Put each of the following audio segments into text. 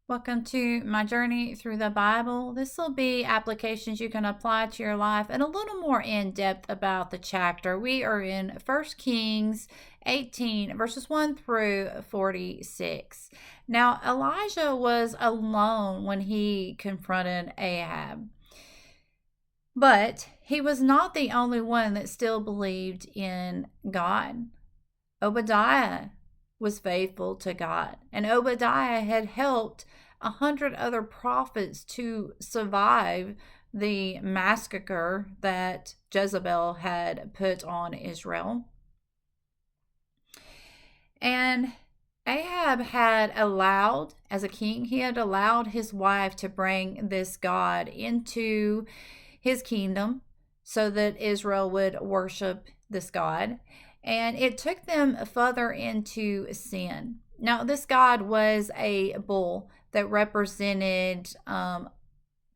Welcome to my journey through the Bible. This will be applications you can apply to your life and a little more in depth about the chapter. We are in 1 Kings 18, verses 1 through 46. Now, Elijah was alone when he confronted Ahab, but he was not the only one that still believed in God. Obadiah was faithful to God, and Obadiah had helped 100 other prophets to survive the massacre that Jezebel had put on Israel. And Ahab had allowed, as a king, he had allowed his wife to bring this god into his kingdom so that Israel would worship this god. And it took them further into sin. Now, this god was a bull that represented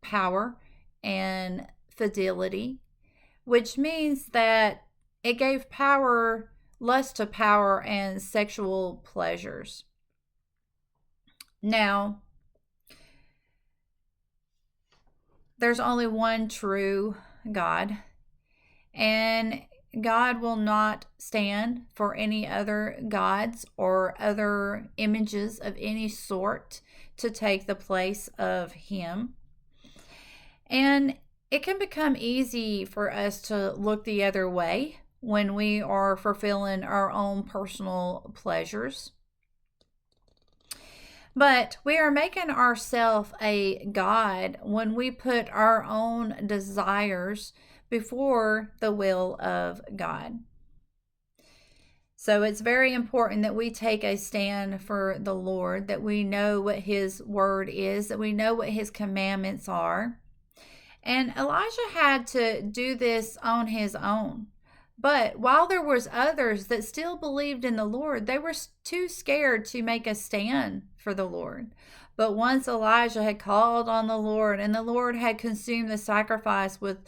power and fidelity, which means that it gave power, lust to power, and sexual pleasures. Now, there's only one true God, and God will not stand for any other gods or other images of any sort to take the place of Him. And it can become easy for us to look the other way when we are fulfilling our own personal pleasures. But we are making ourselves a God when we put our own desires before the will of God. So it's very important that we take a stand for the Lord, that we know what His word is, that we know what His commandments are. And Elijah had to do this on his own. But while there was others that still believed in the Lord, they were too scared to make a stand for the Lord. But once Elijah had called on the Lord and the Lord had consumed the sacrifice with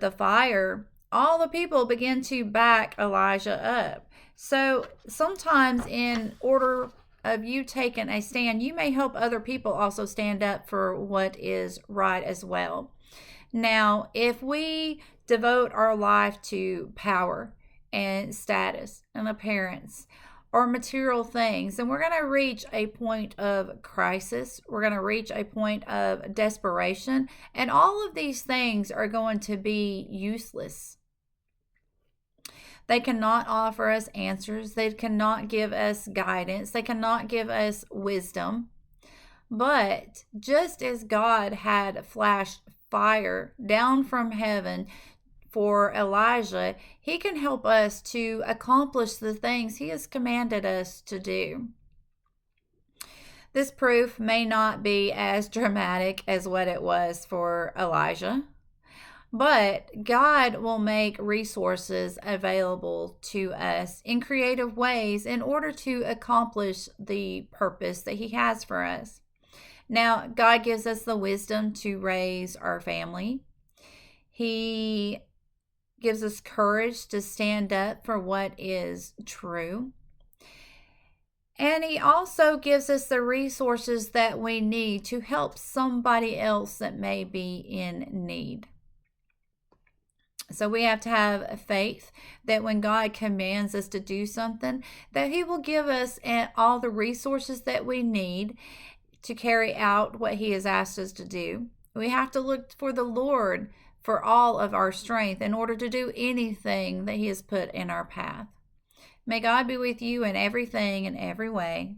the fire, all the people began to back Elijah up. So sometimes in order of you taking a stand, you may help other people also stand up for what is right as well. Now, if we devote our life to power and status and appearance or material things, then we're going to reach a point of crisis. We're going to reach a point of desperation, and all of these things are going to be useless. They cannot offer us answers. They cannot give us guidance. They cannot give us wisdom. But just as God had flashed fire down from heaven for Elijah, He can help us to accomplish the things He has commanded us to do. This proof may not be as dramatic as what it was for Elijah, but God will make resources available to us in creative ways in order to accomplish the purpose that He has for us. Now, God gives us the wisdom to raise our family. He gives us courage to stand up for what is true. And He also gives us the resources that we need to help somebody else that may be in need. So we have to have faith that when God commands us to do something, that He will give us all the resources that we need to carry out what He has asked us to do. We have to look for the Lord for all of our strength in order to do anything that He has put in our path. May God be with you in everything and every way.